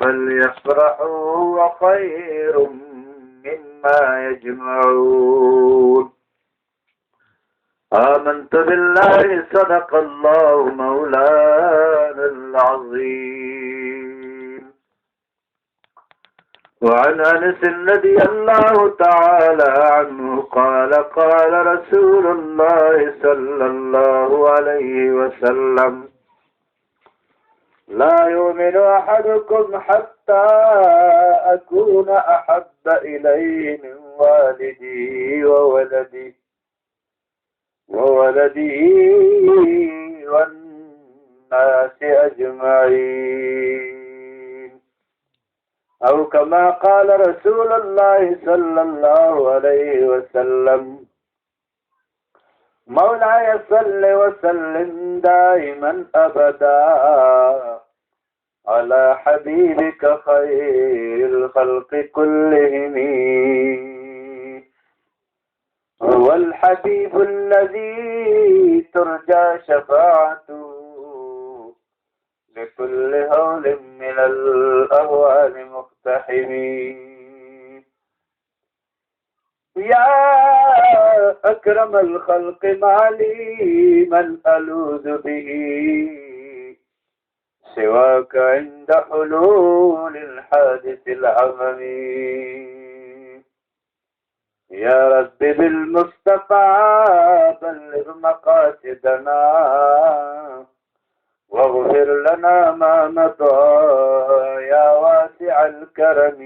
فليفرحوا هو خير مما يجمعون. آمنت بالله صدق الله مولانا العظيم. وعن أنس رضي الله تعالى عنه قال قال رسول الله صلى الله عليه وسلم: لا يؤمن أحدكم حتى أكون أحب إليه من والده وولده والناس أجمعين، أو كما قال رسول الله صلى الله عليه وسلم: مولاي صل وسلم دائما أبدا على حبيبك خير الخلق كلهم، هو الحبيب الذي ترجى شفاعته لكل هول من الأهوال مقتحم. يا أكرم الخلق ما لي من ألوذ به سواك عند حلول الحادث العمم. يا رب بالمصطفى بلغ مقاصدنا واغفر لنا ما مضى يا واسع الكرم.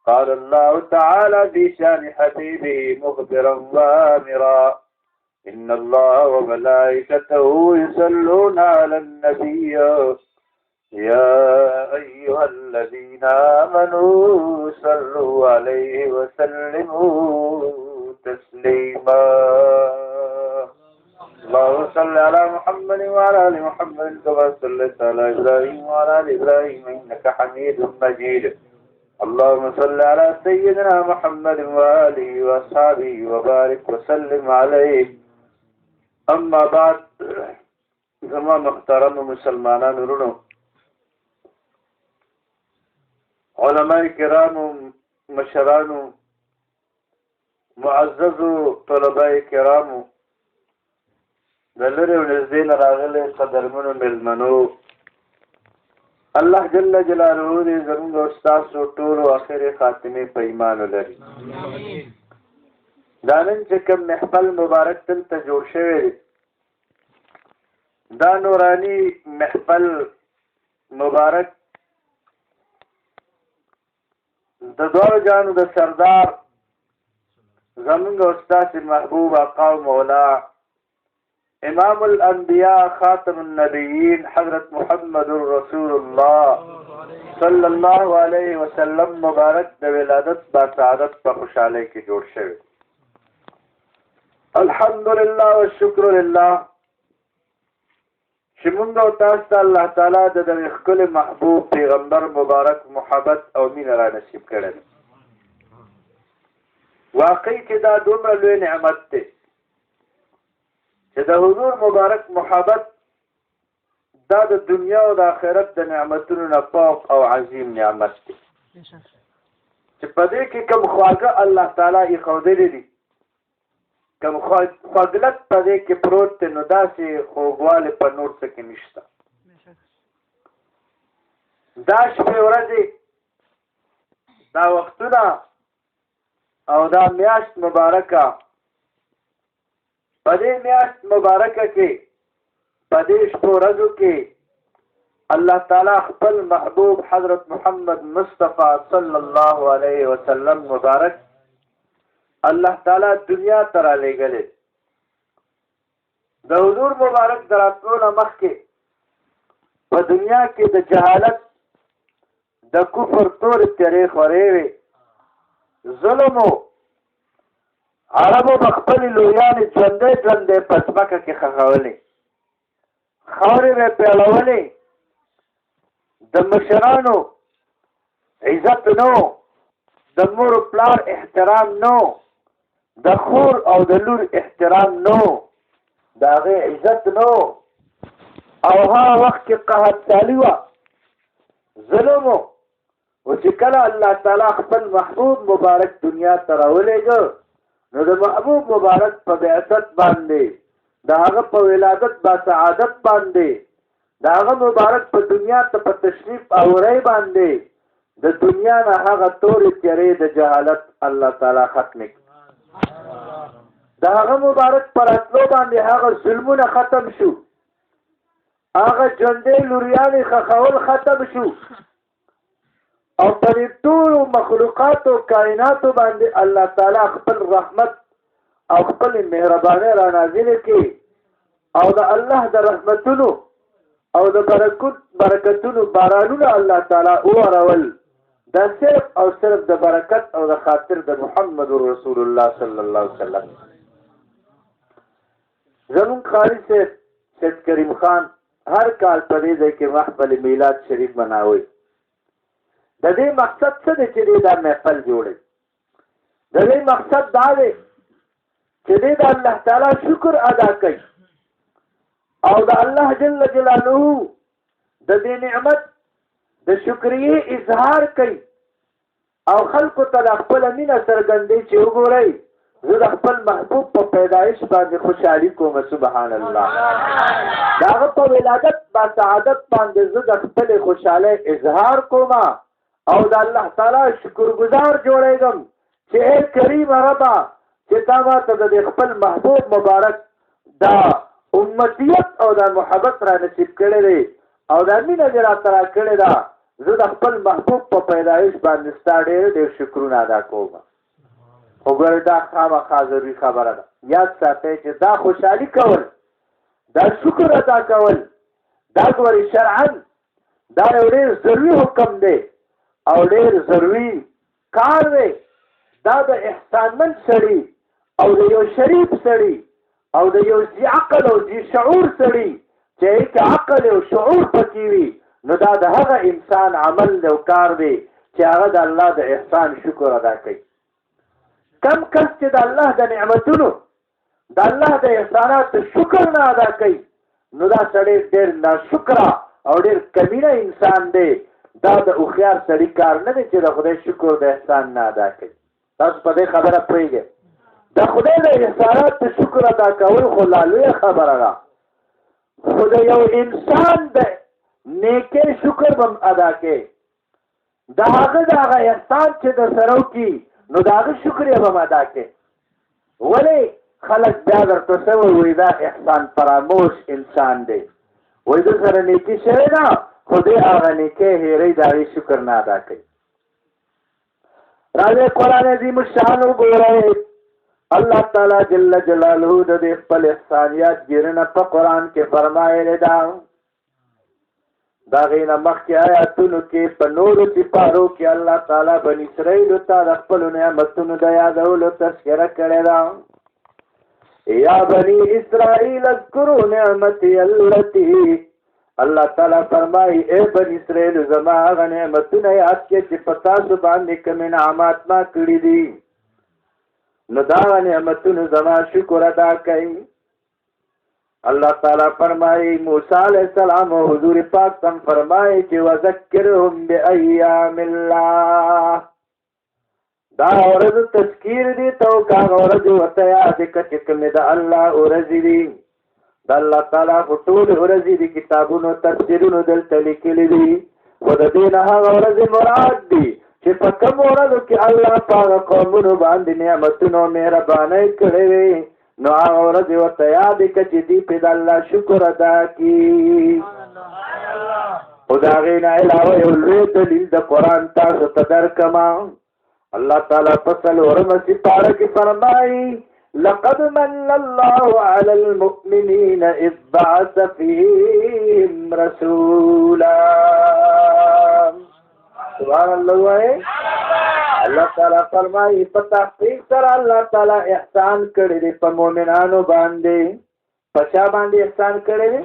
قال الله تعالى بشان حبيبه مخبرا وامرا: إن الله وملائكته يصلون على النبي يا أيها الذين آمنوا صلوا عليه وسلموا تسليما. اللهم صل على محمد وعلى آل محمد كما صليت على إبراهيم وعلى آل إبراهيم إنك حميد مجيد. اللهم صل على سيدنا محمد وآله وأصحابه وبارك وسلم عليه. اما بعد، زما محترم مسلمانان ورونو، علماء کرامو، مشرانو، معززو طلباء کرامو، د لرې او نږدې نه راغلي قدرمنو مېلمنو، الله جل جلاله دې زموږ او ستاسو ټولو اخرې خاتمې په ایمان ولري. دا نن چې کوم محفل مبارک دلته جوړ شوی دی، دا نورانی محفل مبارک د دواړو جانو د سردار زموږ او ستاسو محبوب آقا و مولا امام الانبیاء خاتم النبیین حضرت محمد رسول الله صلی الله علیه وسلم مبارک د ولادت با سعادت په خوشحالۍ کې جوړ شوی. الحمدلله والشکر لله چې موږ او تاسو ته الله تعالی د دغه ښکلي محبوب پیغمبر مبارک محبت او مینه را نصیب کړی. واقعي چې دا دومره لوی نعمت دی چې د حضور مبارک محبت دا د دنیا او د آخرت د نعمتونو نه فوق او عظیم نعمت دی چې په دې کې کوم خواږه الله تعالی یې ښودلی دي، کوم خوږلک په دې کې پروت دی، نو داسې خوږوالی په نور څه کې نشته. دا شپې ورځې، دا وختونه او دا میاشت مبارکه، په دې میاشت مبارکه کې په دې شپو ورځو کې الله تعالی خپل محبوب حضرت محمد مصطفی صلی الله علیه وسلم مبارک الله تعالی دنیا ته رالیږلی. د حضور مبارک د راتلو نه مخکې په دنیا کې د جهالت د کفر تورې تیارې خورې وې، ظلم و عربو به خپلې لویانې ژوندۍ ژوندۍ په ځمکه کې ښخولې، خاورې به یې پیړولې، د مشرانو عزت نو، د مور پلار احترام نو، د خور او د لور احترام نو، د هغې عزت نو، او هغه وخت کې قحط سالي وه، ظلم او چې کله الله تعالی خپل محبوب مبارک دنیا ته راولېږه نو د محبوب مبارک په بعثت باندې د هغه په ولادت با سعادت باندې د هغه مبارک په دنیا ته په تشریف اورۍ باندې د دنیا نه هغه تورې تیارې د جهالت الله تعالی ختم کړي د هغه مبارک پر راتلو باندې هغه ظلمونه ختم شو هغه ژوندۍ لوریانې خښول ختم شو او پر ټولو مخلوقاتو کائناتو باندې الله تعالی خپل رحمت او خپل مهرباني را نازل کړي او د الله د رحمتونو او د برکتونو بارانونه الله تعالی اورول دا صرف او صرف د برکت او د خاطر د محمد رسول الله صلی الله علیه وسلم زمون قاری سید کریم خان هر کال په دې ځای کې محفل میلاد شریف مناوي د دې مقصد څه دی چې دا محفل جوړي د دې مقصد دا دی چې دې د الله تعالی شکر ادا کړي او د الله جل جلاله د دې نعمت د شکرې اظهار کوي او خلکو ته خپل مینه څرګندوي چې وګورئ زه د خپل محبوب په پیدایش باندې خوشحالي کوم سبحان الله د هغه په ولادت با سعادت باندې زه د خپل خوشحالۍ اظهار کوم او د الله تعالی شکرګزار جوړېږم چې اے کریم ربا چې تا ماته د خپل محبوب مبارک دا امتیت او دا محبت را نصیب کړی دی او دا مینه دې راته راکړې ده زه د خپل محبوب په پیدایش باندې ستا ډېر شکرونه ادا کوم خو ګوره دا خامخا ضروري خبره ده یاد ساتئ چې دا خوشحالي کول دا شکر ادا کول دا ګورې شرعا دا یو ډېر ضروري حکم دی او ډېر ضروري کار دی دا د احسانمند سړي او د یو شریف سړي او د یو ذي عقل او ذي شعور سړي چې هیڅ عقل او شعور پکې وي نو دا د هغه انسان عمل دی او کار دی چې هغه د الله د احسان شکر ادا کوي کم کس چې د الله د نعمتونو د الله د احساناتو شکر نه ادا کوي نو دا سړی ډېر ناشکره او ډېر کمینه انسان دی دا د هوښیار سړي کار نه دی چې د خدای شکر د احسان نه ادا کوي تاسو په دې خبره پوهېږئ د خدای د احساناتو شکر ادا کول خو لا لویه خبره ده خو د یو انسان د نیکۍ شکر به ادا کوي د هغه احسان چې د سره وکړي نو د هغه شکر یې به ادا کوي ولې خلک بیا درته څه وایي دا احسان فراموش انسان دی وایي د سره نیکي شوې ده خو دې هغه نیکۍ هېروي د هغې شکر نه ادا کوي راځئ قرآن عظیم الشان وګورئ الله تعالی جل جلاله د دې خپل احسانیات ګیرنه په قرآن کې فرمایلې ده دا غینه مخکې آیاتونو کې په نورو سپارو کې الله تعالی بني اسرائیلو ته د خپلو نعمتونو د یادولو تذکره کړې ده یا بني اسرائیل اذکروا نعمتي التي الله تعالی فرمایي اے بني اسرائیل زما هغه نعمتونه یاد کړئ چې په تاسو باندې کوم انعامات ما کړي دي نو دا نعمتونو زما شکر ادا کړئ اللہ تعالیٰ فرمائی موسیٰ علیہ السلام و حضور پاک تم فرمائی کہ وذکرهم بأیام اللہ دا عورض تذکیر دی تو کاغ عورض وطیاد کچکم دا اللہ عورضی دی دا اللہ تعالیٰ خطول عورضی دی کتابون و تفسیرون دل تلکلی دی خود دینہا عورض مراد دی چې په کوم ورځو کې الله پاک قومونو باندې نعمتونو مهرباني کړې وي نو هغه ورځ ورته یاد کړه چې دوی پرې د الله شکر ادا کړي خو د هغې نه علاوه یو لوی دلیل د قرآن تاسو ته درکړم الله تعالی په څلورمه سپاره کې فرمایي لقد من الله على المؤمنين إذ بعث فيهم رسولا سبحان الله وای الله تعالی فرمایي په تحقیق سره الله تعالی احسان کړی دی په مؤمنانو باندې په چا باندې احسان کړی دی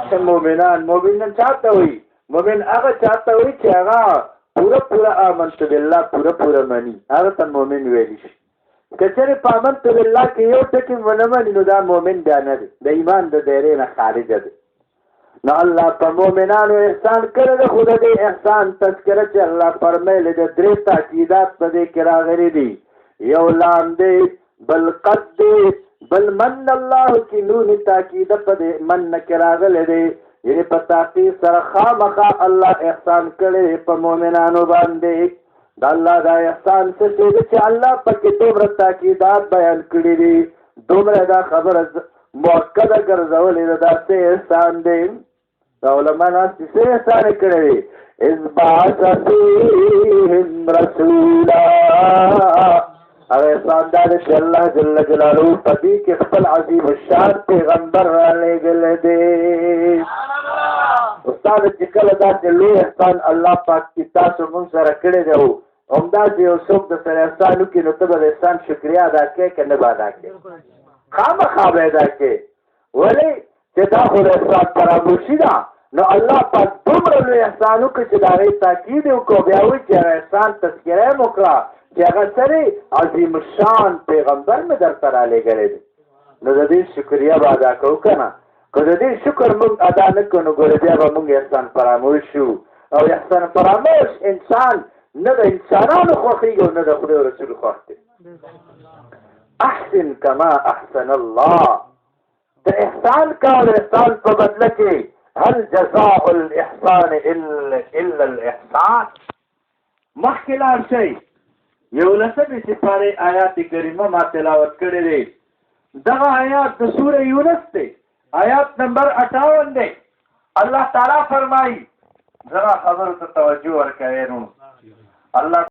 چې مؤمنان چاته وي مؤمن هغه چاته وي چې هغه پورا آمنت بالله پورا مانی هغه ته مؤمن ویل شي کچره په آمنت بالله کې یو ټکی ونه مانی نو دا مؤمن دی نه دی د ایمان د دایره نه خارج دی نو الله په مؤمنانو احسان کړی دی. خو د دې احسان تذکره چې الله فرمایلی د 3 تاکیدات په دې کې راغلي دي. یو لام دی، بل قد دی، بل من الله کې نون تاکیده په دې من کې راغلی دی. یعنې په تحقیق سره خامخا الله احسان کړی په مؤمنانو باندې. د الله دا احسان څه شی دی چې الله پکې دومره تاکیدات بیان کړي دي، دومره دا خبره مؤکده ګرځولې ده. دا څه احسان دی؟ دا علما ناست څه احسان یې کړی دی؟ اذ بعث فیهم رسولا. هغه احسان دا دی چې الله جل جلاله په دې کې خپل عظیم الشان پیغمبر رالېږلی دی. استاد چې کله داسې لوی احسان الله پاک چې تاسو مونږ سره کړی دی، همدا چې یو څوک د سره احسان وکړي نو ته به د احسان شکریا ادا کوې که نه به ادا کوې؟ خامخا به ادا کوې. ولې چې دا خو د احسان فراموشي ده. نو الله پاک دومره لوی احسان وکړي چې د هغې تاکید یې وکړو، بیا وایي چې هغه احسان تذکره یې وکړه چې هغه سره عظیم الشان پیغمبر مې درته رالېږلی دی. نو د دې شکریا به ادا کوو که نه؟ که د دې شکر موږ ادا نه کړو نو ګوره بیا به موږ احسان فراموش شو. او احسان فراموش انسان نه د انسانانو خوښېږي او نه د خدای رسول خوښ دی. احسن کما احسن الله. د احسان کار احسان په بدله کې هل جزاء الاحسان الا الاحسان. مخکې لاړ شئ. 11 سپارې آیات کریمه ما تلاوت کړی دی. دغه آیات د سوره یونس دی، آیات نمبر 58 دی. الله تعالی فرمایي، زما خبرو ته توجه ورکوئ. نو الله